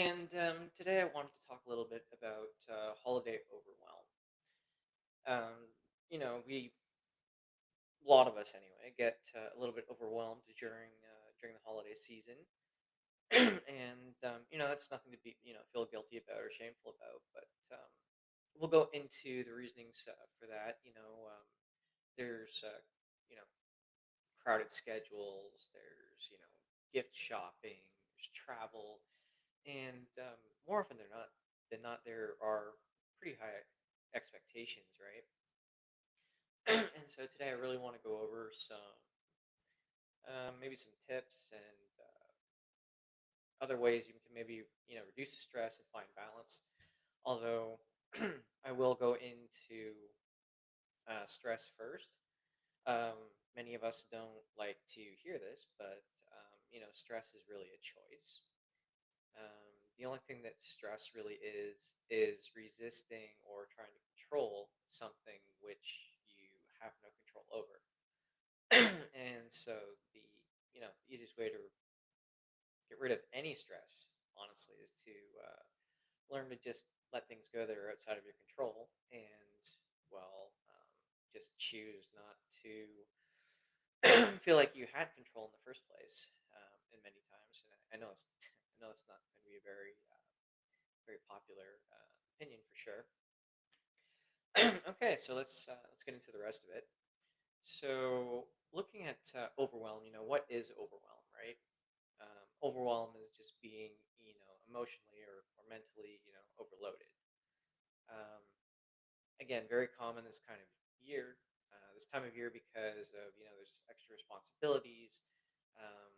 And today I wanted to talk a little bit about holiday overwhelm. Um, a lot of us anyway, get a little bit overwhelmed during the holiday season, and that's nothing to be feel guilty about or shameful about. But we'll go into the reasonings for that. There's you know crowded schedules. There's gift shopping. There's travel, and more often than not, there are pretty high expectations, right? And so today I really want to go over maybe some tips and other ways you can maybe reduce the stress and find balance. Although I will go into stress first. Um, Many of us don't like to hear this, but stress is really a choice. The only thing that stress really is resisting or trying to control something which you have no control over. And so the easiest way to get rid of any stress, honestly, is to learn to just let things go that are outside of your control, and just choose not to feel like you had control in the first place. And many times, and I know it's I know it's not going to be a very popular opinion for sure. Okay, so let's get into the rest of it. So, looking at overwhelm, what is overwhelm, right? Overwhelm is just being, emotionally or mentally, overloaded. Um, Again, very common this kind of year, this time of year because of, there's extra responsibilities. Um,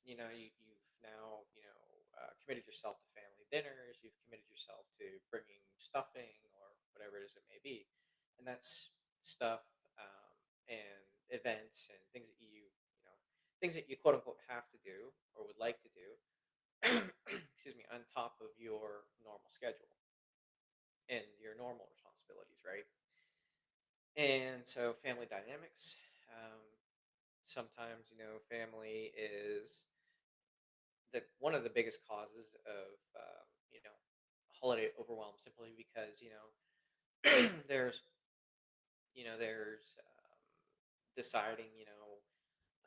you've now, committed yourself to family dinners. You've committed yourself to bringing stuffing or whatever it is it may be, and that's stuff and events and things that things that you quote unquote have to do or would like to do. Excuse me, on top of your normal schedule and your normal responsibilities, right? And so family dynamics. Um, Sometimes family is the one of the biggest causes of holiday overwhelm, simply because there's there's deciding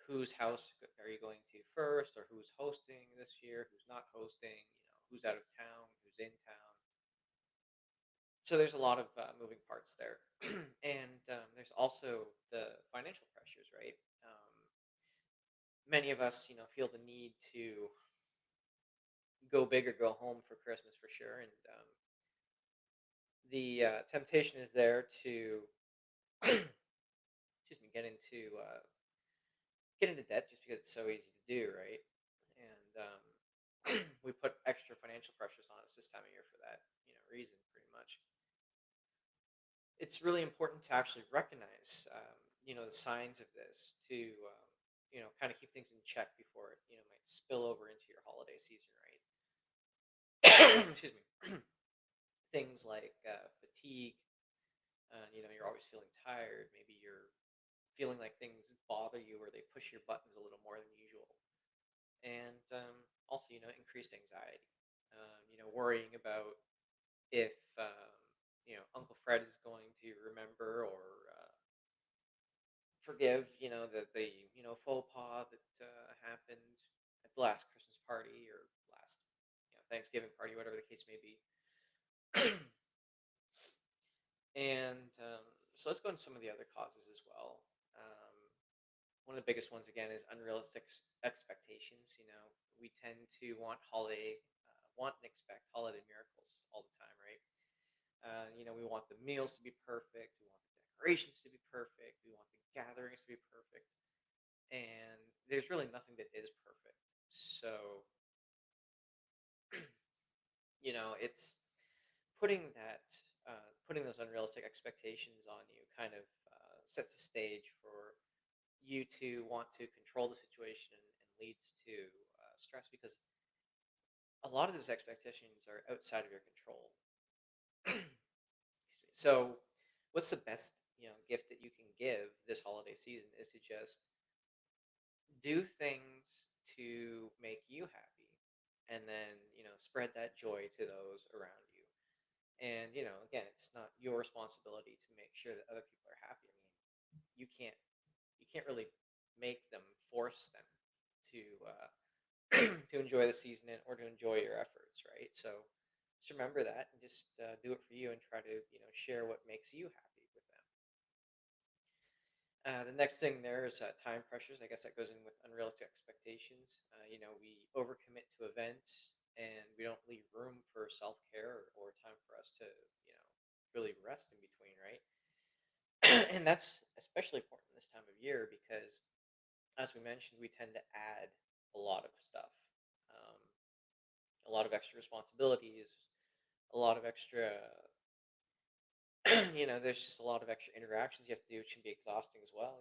whose house are you going to first, or who's hosting this year, who's not hosting, who's out of town, who's in town. So there's a lot of moving parts there. And there's also the financial pressures, right? Many of us feel the need to go big or go home for Christmas for sure, and the temptation is there to excuse me, get into debt just because it's so easy to do, right? And we put extra financial pressures on us this time of year for that reason, pretty much. It's really important to actually recognize the signs of this to kind of keep things in check before it might spill over into your holiday season, right? Excuse me. Things like fatigue. You're always feeling tired. Maybe you're feeling like things bother you or they push your buttons a little more than usual. And also, increased anxiety. Worrying about if Uncle Fred is going to remember or forgive the faux pas that happened at the last Christmas party or last Thanksgiving party, whatever the case may be. And so let's go into some of the other causes as well. Um, One of the biggest ones again is unrealistic expectations. We tend to want and expect holiday miracles all the time, right? We want the meals to be perfect. We want the decorations to be perfect. We want the gatherings to be perfect. And there's really nothing that is perfect. So, it's putting putting those unrealistic expectations on you kind of sets the stage for you to want to control the situation, and leads to stress because a lot of those expectations are outside of your control. Excuse me. So, what's the best gift that you can give this holiday season is to just do things to make you happy. and then spread that joy to those around you. And again, it's not your responsibility to make sure that other people are happy. I mean, you can't you can't really make them, force them to to enjoy the season or to enjoy your efforts, right? So just remember that and just do it for you and try to share what makes you happy with them. The next thing there is time pressures. I guess that goes in with unrealistic expectations. We overcommit to events and we don't leave room for self care or time for us to really rest in between, right? And that's especially important this time of year because, as we mentioned, we tend to add a lot of stuff, um, a lot of extra responsibilities, a lot of extra. There's just a lot of extra interactions you have to do, which can be exhausting as well.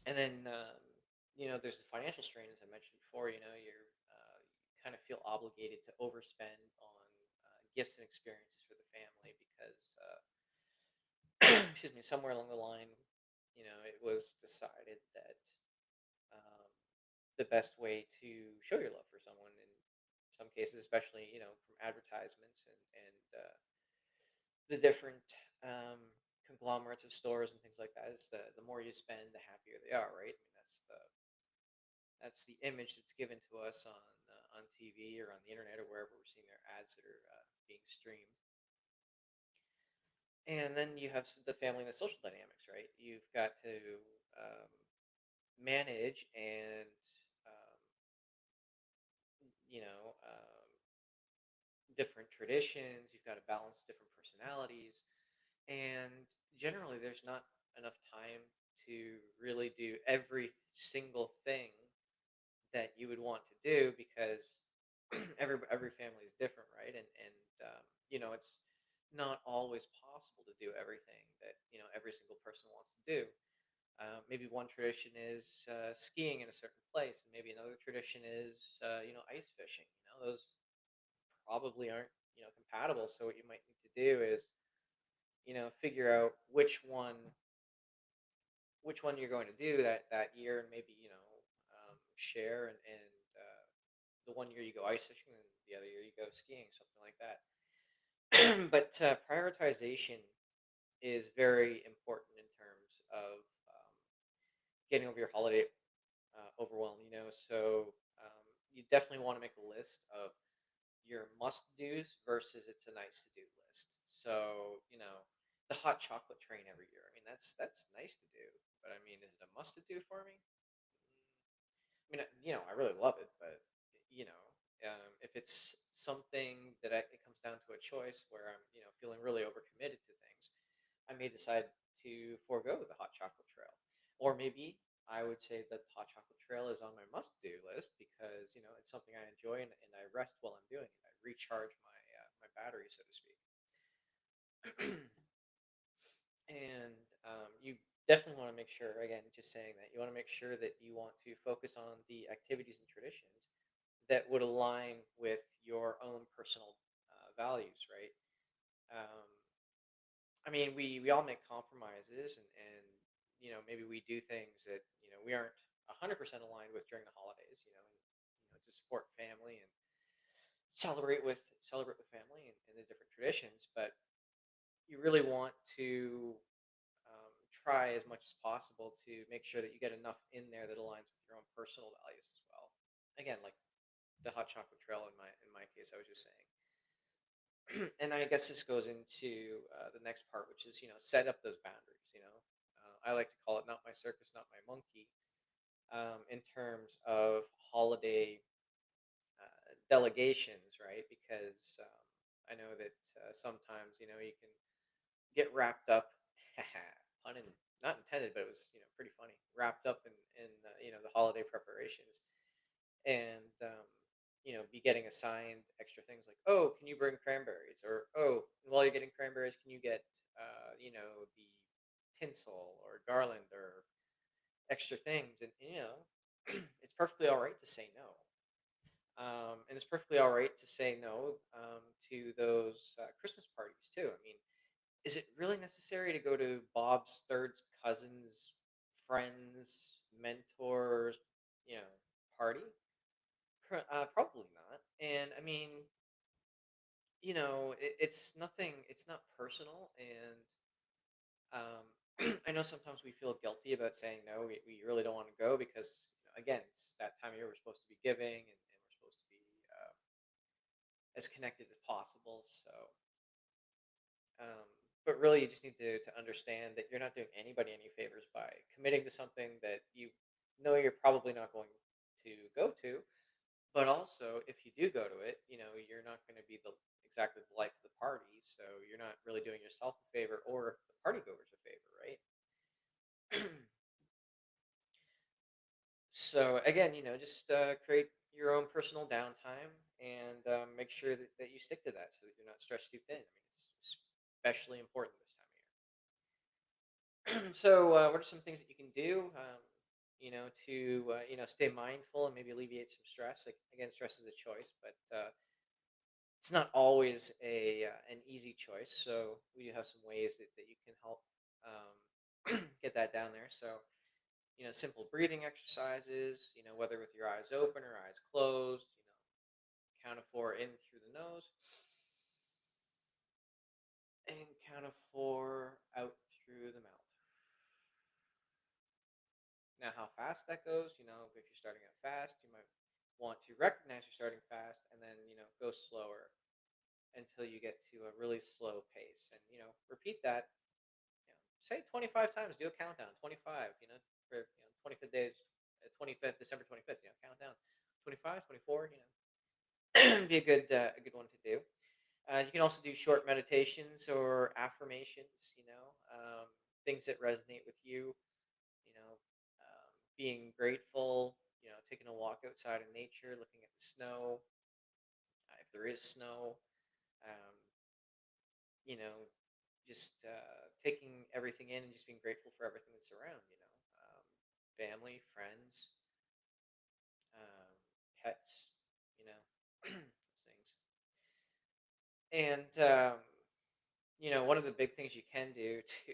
And then there's the financial strain, as I mentioned before. You kind of feel obligated to overspend on gifts and experiences for the family because excuse me, somewhere along the line, it was decided that um, the best way to show your love for someone, in some cases, especially from advertisements and the different um, conglomerates of stores and things like that, is the more you spend, the happier they are, right? I mean, that's the image that's given to us on TV or on the internet or wherever we're seeing their ads that are being streamed. And then you have the family and the social dynamics, right? You've got to um, manage and um, you know different traditions. You've got to balance different personalities, and generally, there's not enough time to really do every single thing that you would want to do because every family is different, right? And it's not always possible to do everything that every single person wants to do. Maybe one tradition is skiing in a certain place, and maybe another tradition is ice fishing. Those probably aren't compatible. So what you might need to do is figure out which one you're going to do that year, and maybe share and the one year you go ice fishing and the other year you go skiing, something like that. But prioritization is very important in terms of getting over your holiday overwhelm. So you definitely want to make a list of your must do's versus it's a nice to do list. So the hot chocolate train every year. I mean, that's nice to do, but I mean, is it a must to do for me? I mean, I really love it, but you know, if it's something that it comes down to a choice where I'm, feeling really overcommitted to things, I may decide to forego the hot chocolate trail, or maybe I would say that the hot chocolate trail is on my must-do list because it's something I enjoy and I rest while I'm doing it. I recharge my battery, so to speak. And you definitely want to make sure, again, just saying that you want to make sure that you want to focus on the activities and traditions that would align with your own personal values, right? Um, I mean, we all make compromises, and maybe we do things that we aren't 100% aligned with during the holidays, to support family and celebrate with family and the different traditions. But you really want to try as much as possible to make sure that you get enough in there that aligns with your own personal values as well. Again, like the hot chocolate trail in my case, I was just saying. And I guess this goes into the next part, which is set up those boundaries. I like to call it not my circus, not my monkey, in terms of holiday delegations, right? Because I know that sometimes you can get wrapped up, pun not intended, but it was pretty funny, wrapped up in the holiday preparations, and be getting assigned extra things like, oh, can you bring cranberries, or oh, while you're getting cranberries, can you get the tinsel or garland or extra things, and it's perfectly all right to say no. And it's perfectly all right to say no to those Christmas parties too. I mean, is it really necessary to go to Bob's third cousin's friend's mentor's, you know, party? Probably not. And I mean, it's nothing. It's not personal, and I know sometimes we feel guilty about saying no. We really don't want to go because again, it's that time of year we're supposed to be giving, and we're supposed to be as connected as possible. Um, but really, you just need to understand that you're not doing anybody any favors by committing to something that you know you're probably not going to go to. But also, if you do go to it, you're not going to be the exactly the life of the party. So you're not really doing yourself a favor or the party goers a favor, right? So again, just create your own personal downtime and make sure that you stick to that so that you're not stretched too thin. I mean, it's especially important this time of year. So, what are some things that you can do, to stay mindful and maybe alleviate some stress? Like again, stress is a choice, but it's not always an easy choice. So we do have some ways that you can help get that down there. So simple breathing exercises. Whether with your eyes open or eyes closed. Count of four in through the nose and count of four out through the mouth. Now, how fast that goes, if you're starting out fast, you might want to recognize you're starting fast and then, go slower until you get to a really slow pace. And, repeat that, say 25 times, do a countdown, 25, for, 25th days, 25th, December 25th, countdown, 25, 24, be a good one to do. You can also do short meditations or affirmations, things that resonate with you, being grateful, taking a walk outside in nature, looking at the snow, if there is snow, um, you know, just taking everything in and just being grateful for everything that's around, family, friends, um, pets, those things. And, one of the big things you can do to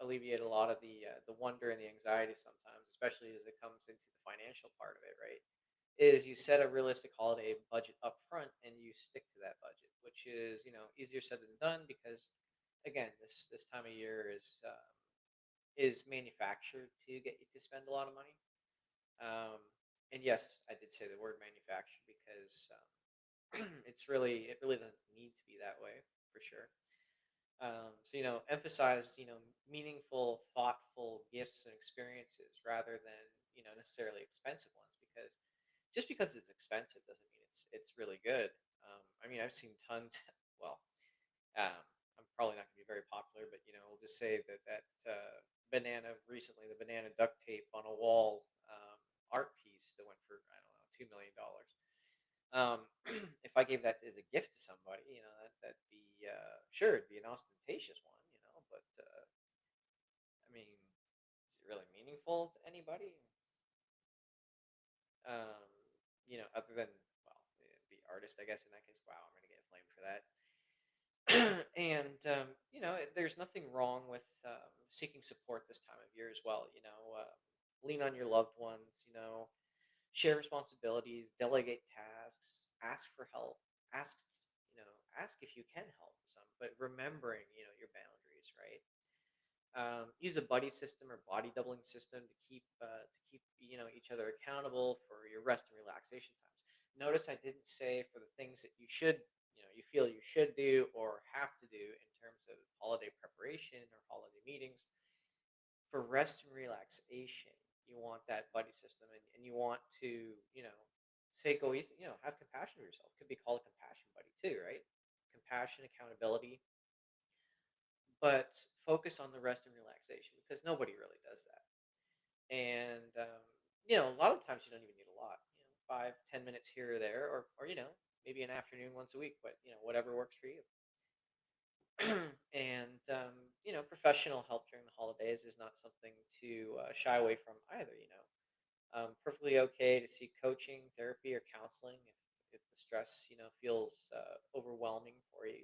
alleviate a lot of the wonder and the anxiety sometimes, especially as it comes into the financial part of it, right? Is you set a realistic holiday budget up front and you stick to that budget, which is easier said than done because again, this time of year is manufactured to get you to spend a lot of money. Um, and yes, I did say the word manufactured because it really doesn't need to be that way for sure. So emphasize meaningful, thoughtful gifts and experiences rather than necessarily expensive ones because just because it's expensive doesn't mean it's really good. I mean, I've seen tons. Well, um, I'm probably not going to be very popular, but we'll just say that the banana duct tape on a wall art piece that went for I don't know $2 million. If I gave that as a gift to somebody, that'd be sure it'd be an ostentatious one, but I mean, is it really meaningful to anybody? Um, other than well, the artist, I guess in that case. Wow, I'm gonna get flamed for that. And there's nothing wrong with seeking support this time of year as well. Lean on your loved ones. Share responsibilities, delegate tasks, ask for help, ask ask if you can help some, but remembering your boundaries, right? Use a buddy system or body doubling system to keep each other accountable for your rest and relaxation times. Notice I didn't say for the things that you feel you should do or have to do in terms of holiday preparation or holiday meetings. For rest and relaxation, you want that buddy system, and you want to say go easy. Have compassion for yourself. Could be called a compassion buddy too, right? Compassion, accountability, but focus on the rest and relaxation because nobody really does that. And a lot of times you don't even need a lot. 5, 10 minutes here or there, or maybe an afternoon once a week, but whatever works for you. And professional help during the holidays is not something to shy away from either. Perfectly okay to seek coaching, therapy, or counseling if the stress feels overwhelming for you.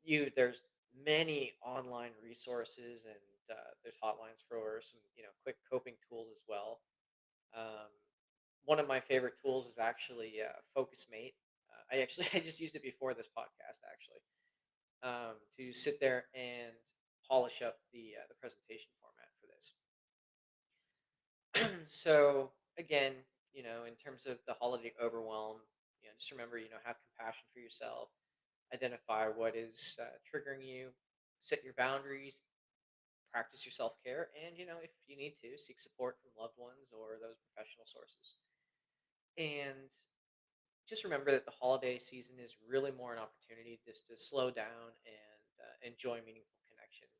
You there's many online resources and there's hotlines for some quick coping tools as well. Um, One of my favorite tools is actually Focus Mate. I actually I just used it before this podcast actually to sit there and polish up the presentation format for this. So again, in terms of the holiday overwhelm, just remember, have compassion for yourself, identify what is triggering you, set your boundaries, practice your self care, and if you need to, seek support from loved ones or those professional sources. And just remember that the holiday season is really more an opportunity just to slow down and enjoy meaningful connections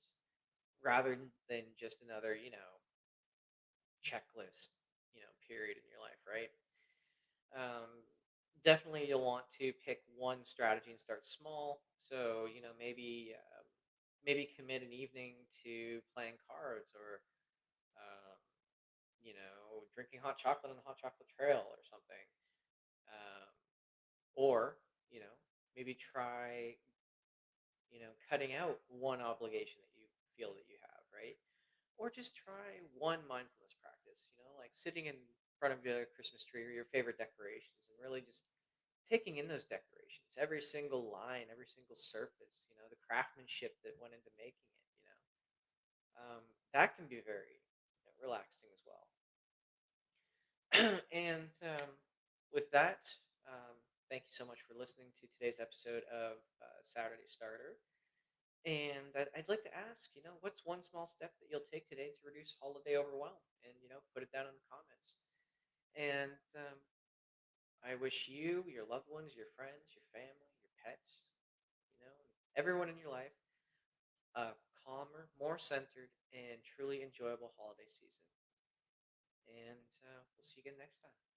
rather than just another, checklist, period in your life, right? Um, Definitely, you'll want to pick one strategy and start small. So, maybe commit an evening to playing cards or um, drinking hot chocolate on the hot chocolate trail or something. Um, or you know, maybe try cutting out one obligation that you feel that you have, right? Or just try one mindfulness practice, like sitting in front of your Christmas tree or your favorite decorations and really just taking in those decorations, every single line, every single surface, the craftsmanship that went into making it, that can be very relaxing as well. And with that, thank you so much for listening to today's episode of Saturday Starter. And I'd like to ask, what's one small step that you'll take today to reduce holiday overwhelm? And, put it down in the comments. And I wish you, your loved ones, your friends, your family, your pets, everyone in your life a calmer, more centered, and truly enjoyable holiday season. And we'll see you again next time.